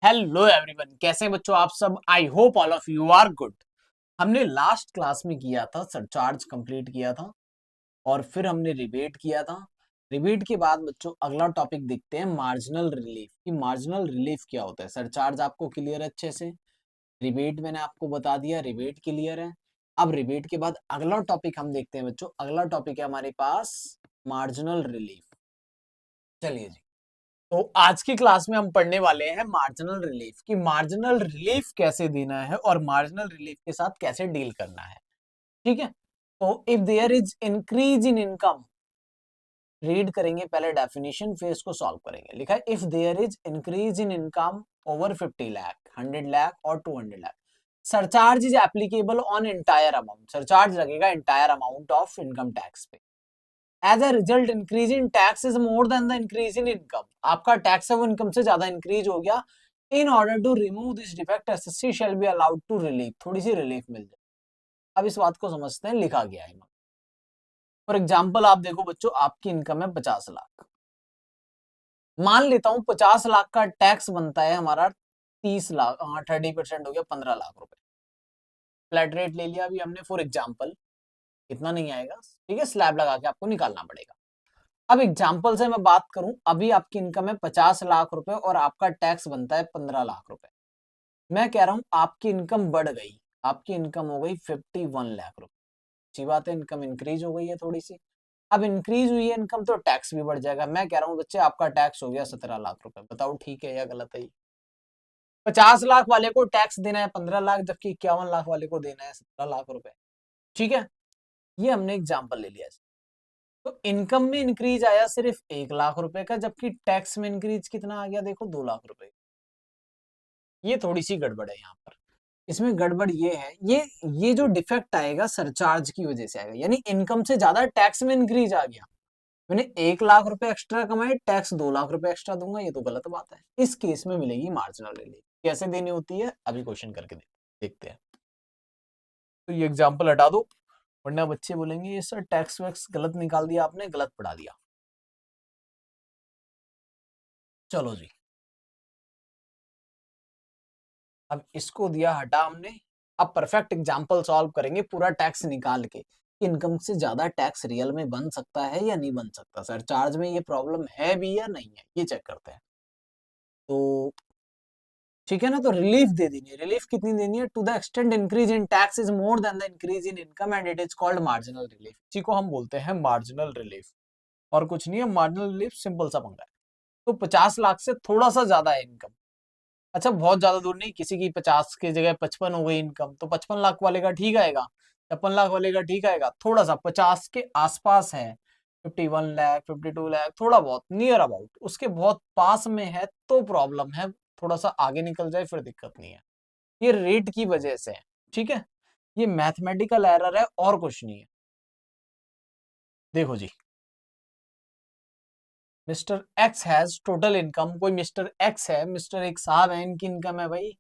Hello everyone, कैसे हैं बच्चों आप सब। I hope all of you are good. हमने लास्ट क्लास में किया था सरचार्ज कंप्लीट किया था और फिर हमने रिबेट किया था। रिबेट के बाद बच्चों अगला टॉपिक देखते हैं मार्जिनल रिलीफ कि मार्जिनल रिलीफ क्या होता है। सरचार्ज आपको क्लियर है अच्छे से, रिबेट मैंने आपको बता दिया, रिबेट क्लियर है। अब रिबेट के बाद अगला टॉपिक हम देखते हैं बच्चों। अगला टॉपिक है हमारे पास मार्जिनल रिलीफ। चलिए जी, तो आज की क्लास में हम पढ़ने वाले हैं मार्जिनल रिलीफ कि मार्जिनल रिलीफ कैसे देना है और मार्जिनल रिलीफ के साथ कैसे डील करना है। ठीक है, तो if there is increase in income, read करेंगे पहले डेफिनेशन फिर इसको सॉल्व करेंगे। लिखा है if there is increase in income over 50 lakh, 100 lakh और 200 lakh, surcharge is applicable on entire amount. Surcharge लगेगा entire amount of income tax पे। As a result increase in tax is more than the increase in income. आपका tax है वो income से ज्यादा increase हो गया। In order to remove this defect SSC shall be allowed to relief, थोड़ी सी रिलीफ मिल जाए। अब इस बात को समझते हैं, लिखा गया है। फॉर एग्जाम्पल आप देखो बच्चों, आपकी इनकम है 50 लाख। मान लेता हूं 50 लाख का टैक्स बनता है हमारा 30 लाख, हाँ 30% हो गया 15 लाख रुपए। फ्लैट रेट ले लिया अभी हमने फॉर एग्जाम्पल, इतना नहीं आएगा। ठीक है, स्लैब लगा के आपको निकालना पड़ेगा। अब एग्जाम्पल से मैं बात करूं, अभी आपकी इनकम है 50 लाख रुपए और आपका टैक्स बनता है 15 लाख रुपए। मैं कह रहा हूं आपकी इनकम बढ़ गई, आपकी इनकम हो गई 51 लाख रुपए। अच्छी बात है, इनकम इंक्रीज हो गई है थोड़ी सी। अब इंक्रीज हुई है इनकम तो टैक्स भी बढ़ जाएगा। मैं कह रहा हूं बच्चे आपका टैक्स हो गया 17 लाख रुपए। बताओ ठीक है या गलत है। 50 लाख वाले को टैक्स देना है 15 लाख, जबकि 51 लाख वाले को देना है 17 लाख रुपए। ठीक है, ये हमने एग्जाम्पल ले लिया। तो इनकम में इंक्रीज आया सिर्फ 1 लाख रुपए का, जबकि टैक्स में इंक्रीज कितना आ गया, देखो 2 लाख रुपए। ये थोड़ी सी गड़बड़ है यहाँ पर। इसमें गड़बड़ ये है, ये जो डिफेक्ट आएगा सरचार्ज की वजह से आएगा, यानी इनकम से ज्यादा टैक्स में इंक्रीज आ गया। मैंने 1 लाख रुपए एक्स्ट्रा कमाए, टैक्स 2 लाख रुपए एक्स्ट्रा दूंगा, ये तो गलत बात है। इस केस में मिलेगी मार्जिनल रिलीफ। कैसे देनी होती है अभी क्वेश्चन करके देखते हैं। तो ये एग्जाम्पल हटा दो, वरना बच्चे बोलेंगे ये सर टैक्स वैक्स गलत निकाल दिया आपने, गलत पढ़ा दिया। चलो जी, अब इसको दिया हटा हमने। अब परफेक्ट एग्जांपल सॉल्व करेंगे पूरा टैक्स निकाल के, इनकम से ज्यादा टैक्स रियल में बन सकता है या नहीं बन सकता, सर चार्ज में ये प्रॉब्लम है भी या नहीं है, ये चेक करते हैं। तो ठीक है ना, तो रिलीफ दे देनी है। रिलीफ कितनी देनी है, to the extent increase in tax is more than the increase in income and it is called marginal relief. इसी को हम बोलते हैं मार्जिनल रिलीफ, और कुछ नहीं है। मार्जिनल रिलीफ सिंपल सा पंगा है। तो 50 लाख से थोड़ा सा ज्यादा है इनकम, अच्छा बहुत ज्यादा दूर नहीं, किसी की 50 की जगह 55 हो गई इनकम, तो 55 लाख वाले का ठीक आएगा, 56 लाख वाले का ठीक आएगा। थोड़ा सा 50 के आसपास है, 51 लाख 52 लाख, थोड़ा बहुत नियर अबाउट उसके बहुत पास में है तो प्रॉब्लम है। थोड़ा सा आगे निकल जाए फिर दिक्कत नहीं है। ये रेट की वजह से है। ठीक है, ये मैथमेटिकल एरर है और कुछ नहीं है। देखो जी, mister X has total income, कोई मिस्टर एक्स है, मिस्टर एक साहब है, इनकी इनकम है भाई।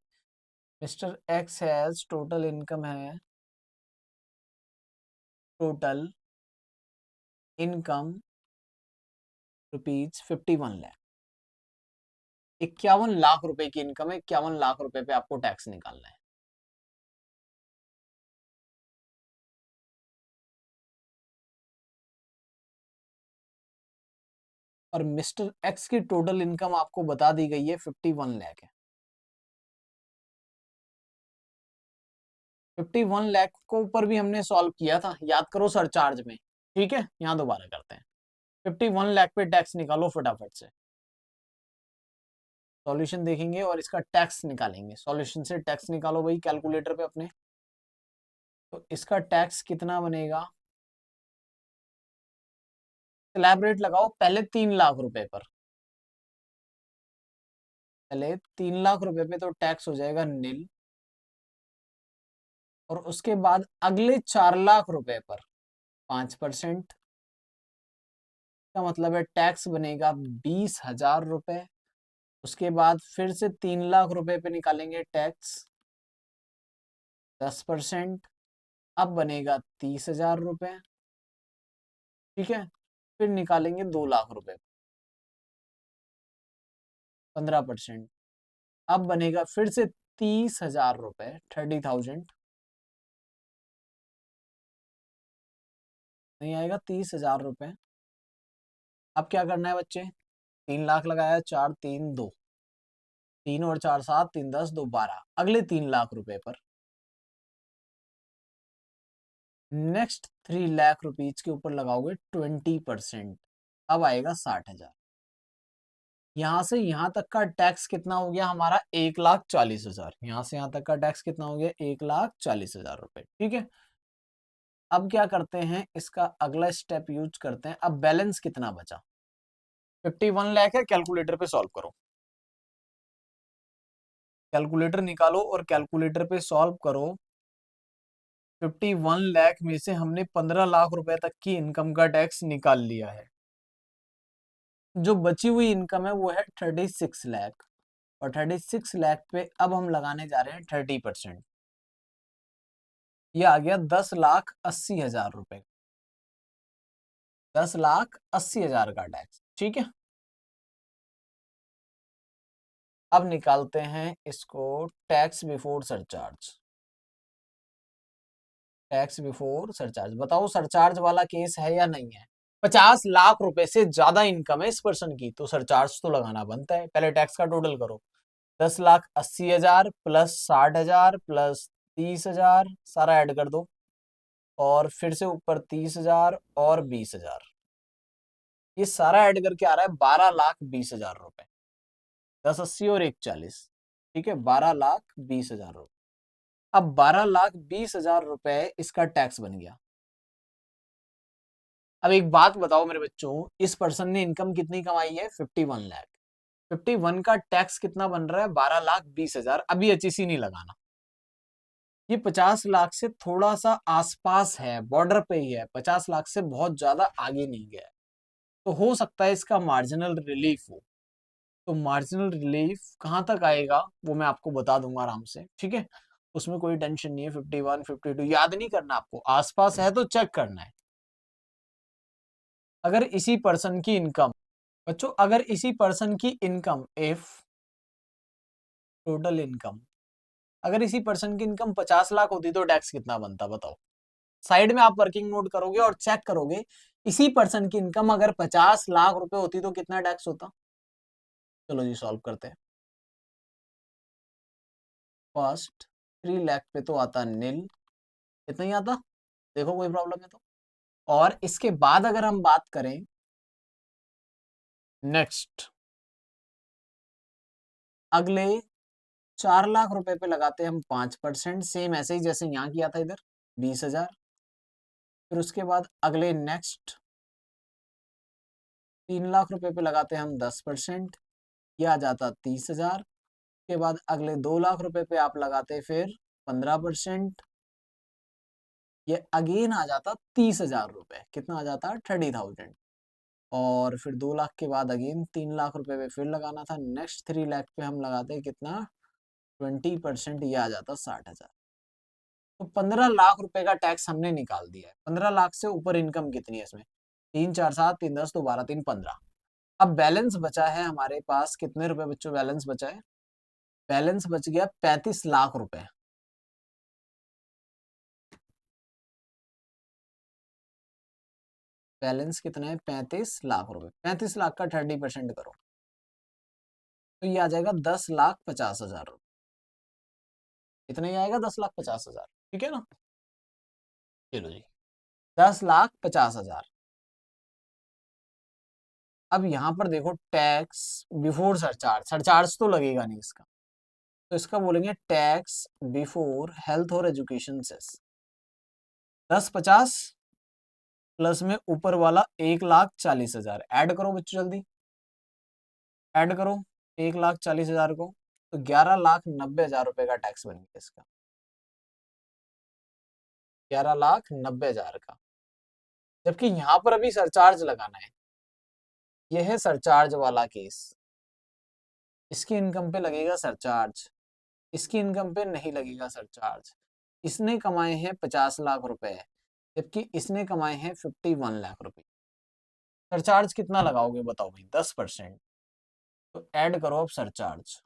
Mister X has total income है, टोटल इनकम ₹51 लाख। 51 लाख रुपए की इनकम है, 51 लाख रुपए पे आपको टैक्स निकालना है। और मिस्टर एक्स की टोटल इनकम आपको बता दी गई है 51 लाख है। 51 लाख को ऊपर भी हमने सॉल्व किया था, याद करो सरचार्ज में। ठीक है, यहाँ दोबारा करते हैं। 51 लाख पे टैक्स निकालो फटाफट से। सॉल्यूशन देखेंगे और इसका टैक्स निकालेंगे। सॉल्यूशन से टैक्स निकालो भाई कैलकुलेटर पे अपने। तो इसका टैक्स कितना बनेगा, स्लैब रेट लगाओ पहले 3 लाख रुपए पर। पहले 3 लाख रुपए पे तो टैक्स हो जाएगा नील, और उसके बाद अगले 4 लाख रुपए पर 5%, का मतलब है टैक्स बनेगा 20,000 रुपए। उसके बाद फिर से 3 लाख रुपए पे निकालेंगे टैक्स 10%, अब बनेगा 30,000 रुपए। ठीक है, फिर निकालेंगे 2 लाख रुपए 15%, अब बनेगा फिर से 30,000 रुपए, 30,000 नहीं आएगा, 30,000 रुपए। अब क्या करना है बच्चे, 3 लाख लगाया, 4 3 2, 3 और 4 7, 3 10 2 12, अगले 3 लाख रुपए पर नेक्स्ट 3 लाख रुपीज के ऊपर लगाओगे 20%, अब आएगा 60,000। यहां से यहां तक का टैक्स कितना हो गया हमारा, 1,40,000। यहां से यहां तक का टैक्स कितना हो गया, 1,40,000 रुपए। ठीक है, अब क्या करते हैं, इसका अगला स्टेप यूज करते हैं। अब बैलेंस कितना बचा, 51 लाख है, कैलकुलेटर पे सॉल्व करो, कैलकुलेटर निकालो और कैलकुलेटर पे सॉल्व करो। 51 लाख में से हमने 15 लाख रुपए तक की इनकम का टैक्स निकाल लिया है। जो बची हुई इनकम है वो है 36 लाख, और 36 लाख पे अब हम लगाने जा रहे हैं 30%। ये आ गया 10,80,000 रुपए, 10,80,000 का टैक्स। ठीक है, अब निकालते हैं इसको, tax before surcharge, tax before surcharge. बताओ सरचार्ज वाला केस है या नहीं है। 50 लाख रुपए से ज्यादा इनकम है इस पर्सन की, तो सरचार्ज तो लगाना बनता है। पहले टैक्स का टोटल करो, 10,80,000 प्लस 60,000 प्लस 30,000, सारा ऐड कर दो, और फिर से ऊपर 30,000 और 20,000, ये सारा ऐड करके आ रहा है 12,20,000 रुपए। 10,80 और 1,40, ठीक है, 12,20,000 रुपए। अब 12,20,000 रुपए इसका टैक्स बन गया। अब एक बात बताओ मेरे बच्चों, इस पर्सन ने इनकम कितनी कमाई है, 51 लाख। 51 का टैक्स कितना बन रहा है, 12,20,000। अभी एचईसी नहीं लगाना, ये 50 लाख से थोड़ा सा आसपास है, बॉर्डर पे ही है, 50 लाख से बहुत ज्यादा आगे नहीं गया है। तो हो सकता है इसका मार्जिनल रिलीफ हो। तो मार्जिनल रिलीफ कहाँ तक आएगा वो मैं आपको बता दूंगा आराम से, ठीक है, उसमें कोई टेंशन नहीं है। 51 52 याद नहीं करना आपको, आसपास है तो चेक करना है। अगर इसी पर्सन की इनकम, बच्चों अगर इसी पर्सन की इनकम, इफ टोटल इनकम, अगर इसी पर्सन की इनकम 50 लाख होती तो टैक्स कितना बनता बताओ। साइड में आप वर्किंग नोट करोगे और चेक करोगे, इसी पर्सन की इनकम अगर 50 लाख रुपए होती तो कितना टैक्स होता। चलो जी सॉल्व करते हैं। फर्स्ट 3 लाख पे तो आता नील, इतना ही आता, देखो कोई प्रॉब्लम है तो। और इसके बाद अगर हम बात करें नेक्स्ट, अगले 4 लाख रुपए पे लगाते हैं हम 5%, सेम ऐसे ही जैसे यहाँ किया था इधर, 20,000। फिर उसके बाद अगले नेक्स्ट 3 लाख रुपए पे लगाते हैं हम 10%, यह आ जाता 30,000। के बाद अगले 2 लाख रुपए पे आप लगाते फिर 15%, ये अगेन आ जाता 30,000 रुपए, कितना आ जाता 30,000। और फिर 2 लाख के बाद अगेन 3 लाख रुपए पे फिर लगाना था, नेक्स्ट 3 लाख पे हम लगाते कितना, 20%, ये आ जाता 60,000। तो 15 लाख रुपए का टैक्स हमने निकाल दिया है। 15 लाख से ऊपर इनकम कितनी है इसमें, 3 4 7 3 10 2 12 3 15। अब बैलेंस बचा है हमारे पास कितने रुपए बच्चों, बैलेंस बचा है, बैलेंस बच गया 35 लाख रुपए। बैलेंस कितना है, 35 लाख रुपए। 35 लाख का 30% करो तो ये आ जाएगा 10,50,000 रुपए। इतना ही आएगा, 10,50,000, ठीक है ना। चलो जी, 10,50,000। अब यहां पर देखो टैक्स बिफोर सरचार्ज, सरचार्ज तो लगेगा नहीं इसका, तो इसका बोलेंगे टैक्स बिफोर हेल्थ और एजुकेशन सेस। 10,50 प्लस में ऊपर वाला 1,40,000, ऐड करो बच्चों जल्दी, ऐड करो 1,40,000 को, तो 11,90,000 रुपए का टैक्स बन गया इसका, 11,90,000 का। जबकि यहां पर अभी सरचार्ज लगाना है, यह है सरचार्ज वाला केस। इसकी इनकम पे लगेगा सरचार्ज, इसकी इनकम पे नहीं लगेगा सरचार्ज। इसने कमाए हैं 50 लाख रुपए, जबकि इसने कमाए हैं 51 लाख रुपए। सरचार्ज कितना लगाओगे बताओ भाई, 10%, तो ऐड करो अब सरचार्ज,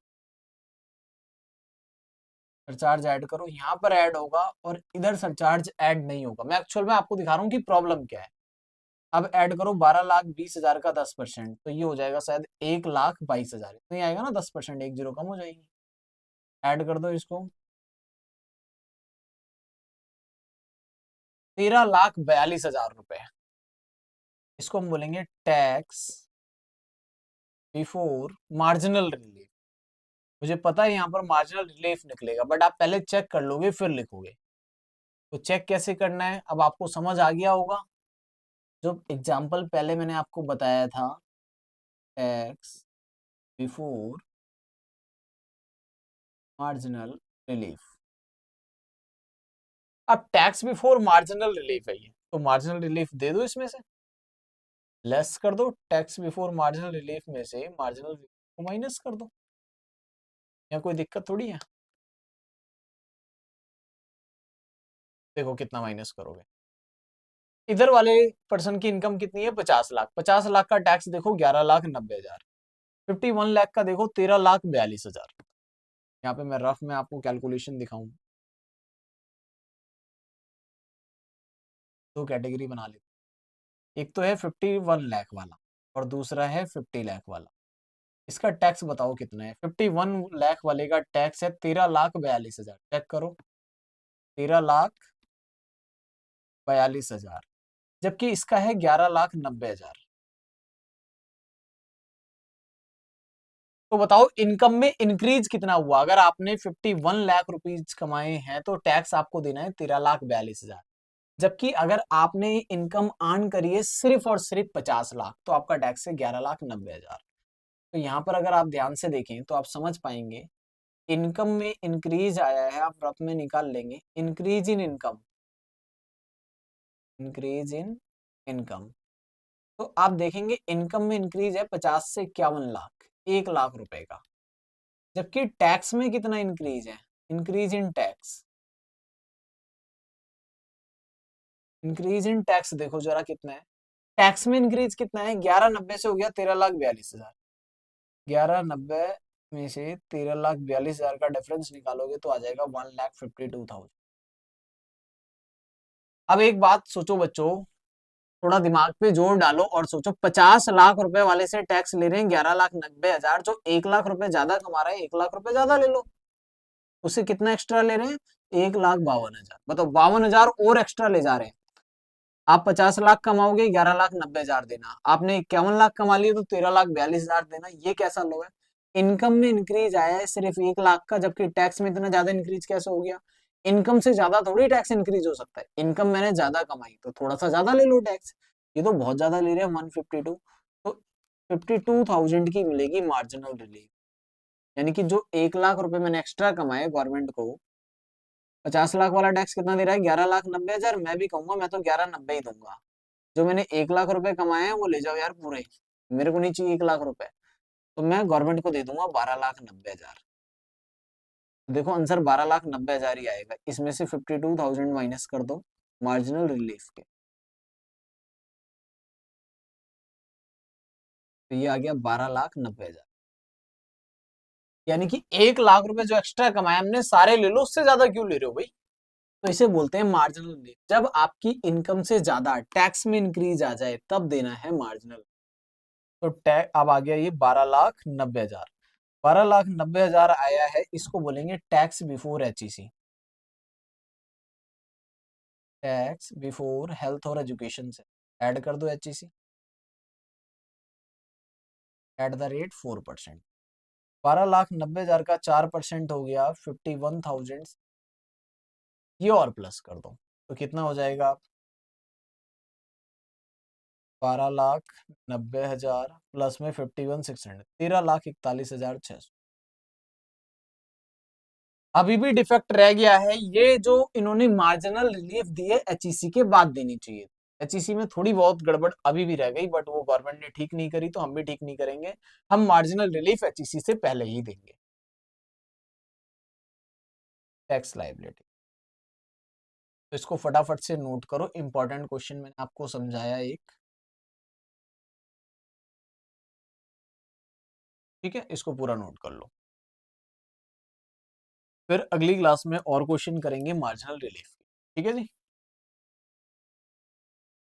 सरचार्ज ऐड करो, यहाँ पर ऐड होगा और इधर सरचार्ज ऐड नहीं होगा। मैं एक्चुअल में आपको दिखा रहा हूँ कि प्रॉब्लम क्या है। अब ऐड करो 12,20,000 का 10%, तो ये हो जाएगा शायद 1,22,000। नहीं आएगा ना 10%, एक जीरो कम हो जाएगी। ऐड कर दो इसको, 13,42,000 रुपए। इसको हम बोलेंगे टैक्स बिफोर मार्जिनल रिलीफ। मुझे पता है यहाँ पर मार्जिनल रिलीफ निकलेगा, बट आप पहले चेक कर लोगे फिर लिखोगे। तो चेक कैसे करना है अब आपको समझ आ गया होगा। जो एग्जाम्पल पहले मैंने आपको बताया था, टैक्स बिफोर मार्जिनल रिलीफ। अब टैक्स बिफोर मार्जिनल रिलीफ है ये, तो मार्जिनल रिलीफ दे दो इसमें से, लेस कर दो। टैक्स बिफोर मार्जिनल रिलीफ में से मार्जिनल रिलीफ को माइनस कर दो, या कोई दिक्कत थोड़ी है। देखो कितना माइनस करोगे। इधर वाले पर्सन की इनकम कितनी है, 50 लाख। 50 लाख का टैक्स देखो 11,90,000। 51 लाख का देखो 13,42,000। यहाँ पे मैं रफ में आपको कैलकुलेशन दिखाऊं, दो कैटेगरी बना लेते। एक तो है 51 लाख वाला और दूसरा है 50 लाख वाला। इसका टैक्स बताओ कितना है। 51 लाख वाले का टैक्स है 13,42,000। चेक करो, 13,42,000, जबकि इसका है 11,90,000। तो बताओ इनकम में इंक्रीज कितना हुआ। अगर आपने 51 लाख रुपीज कमाए हैं तो टैक्स आपको देना है 13,42,000। जबकि अगर आपने इनकम अर्न करी है सिर्फ और सिर्फ 50 लाख, तो आपका टैक्स है 11,90,000। तो यहाँ पर अगर आप ध्यान से देखें तो आप समझ पाएंगे इनकम में इंक्रीज आया है। आप रफ में निकाल लेंगे, increase in income, increase in income. तो आप देखेंगे इनकम में इंक्रीज है 50 से 51 लाख, 1 लाख रुपए का। जबकि टैक्स में कितना इंक्रीज है, increase in tax, increase in tax देखो जरा कितना है। टैक्स में इंक्रीज कितना है, 11,90 से हो गया 13,42,000। 11,90 में से 13,42,000 का डिफरेंस निकालोगे तो आ जाएगा 1,52,000। अब एक बात सोचो बच्चों, थोड़ा दिमाग पे जोर डालो और सोचो, 50 लाख रुपए वाले से टैक्स ले रहे हैं 11,90,000। जो 1 लाख रुपए ज्यादा कमा रहा है, 1 लाख रुपए ज्यादा ले लो। उससे कितना एक्स्ट्रा ले रहे हैं, 1,52,000। बताओ, 52,000 और एक्स्ट्रा ले जा रहे हैं। आप 50 लाख कमाओगे, 11,90,000 देना। आपने 51 लाख कमा लिए तो 13,42,000 देना। ये कैसा लो है। इनकम में इंक्रीज आया है सिर्फ 1 लाख का, जबकि टैक्स में इतना ज्यादा इंक्रीज कैसे हो गया। इनकम से ज्यादा थोड़ी टैक्स इंक्रीज हो सकता है। इनकम मैंने ज्यादा कमाई तो थोड़ा सा ज्यादा ले लो टैक्स। ये तो बहुत ज्यादा ले रहे हैं 152। तो 52,000 की मिलेगी मार्जिनल रिलीफ। यानी कि जो 1 लाख रुपए मैंने एक्स्ट्रा कमाए गवर्नमेंट को, 50 लाख वाला टैक्स कितना दे रहा है, 11,90,000। मैं भी कहूंगा मैं तो 11,90 ही दूंगा। जो मैंने 1 लाख रुपए कमाए हैं वो ले जाओ यार पूरे, मेरे को नहीं चाहिए 1 लाख रुपए। तो मैं गवर्नमेंट को दे दूंगा 12,90,000। देखो आंसर 12,90,000 ही आएगा। इसमें से 52,000 माइनस कर दो मार्जिनल रिलीफ के, तो ये आ गया 12,90,000। यानी कि 1 लाख रुपए जो एक्स्ट्रा कमाए हमने सारे ले लो, उससे ज्यादा क्यों ले रहे हो भाई। तो इसे बोलते हैं मार्जिनल रिलीफ। जब आपकी इनकम से ज्यादा टैक्स में इंक्रीज आ जाए तब देना है मार्जिनल। तो टैक्स अब आ गया ये 12,90,000। 12,90,000 आया है, इसको बोलेंगे tax before HEC. Tax before health और एजुकेशन से ऐड कर दो एचईसी एट द रेट 4%। 12,90,000 का 4% हो गया 51,000। ये और प्लस कर दो तो कितना हो जाएगा, 12,90,000 प्लस में 51,600, 13,41,600। अभी भी डिफेक्ट रह गया है। ये जो इन्होंने मार्जिनल रिलीफ दी है एचईसी के बाद देनी चाहिए। एचईसी में थोड़ी बहुत गड़बड़ अभी भी रह गई, बट वो गवर्नमेंट ने ठीक नहीं करी तो हम भी ठीक नहीं करेंगे। हम मार्जिनल रिलीफ एचईसी से पहले ही देंगे। टैक्स लायबिलिटी, तो इसको फटाफट से नोट करो। इंपॉर्टेंट क्वेश्चन मैंने आपको समझाया एक, ठीक है, इसको पूरा नोट कर लो। फिर अगली क्लास में और क्वेश्चन करेंगे मार्जिनल रिलीफ। ठीक है जी।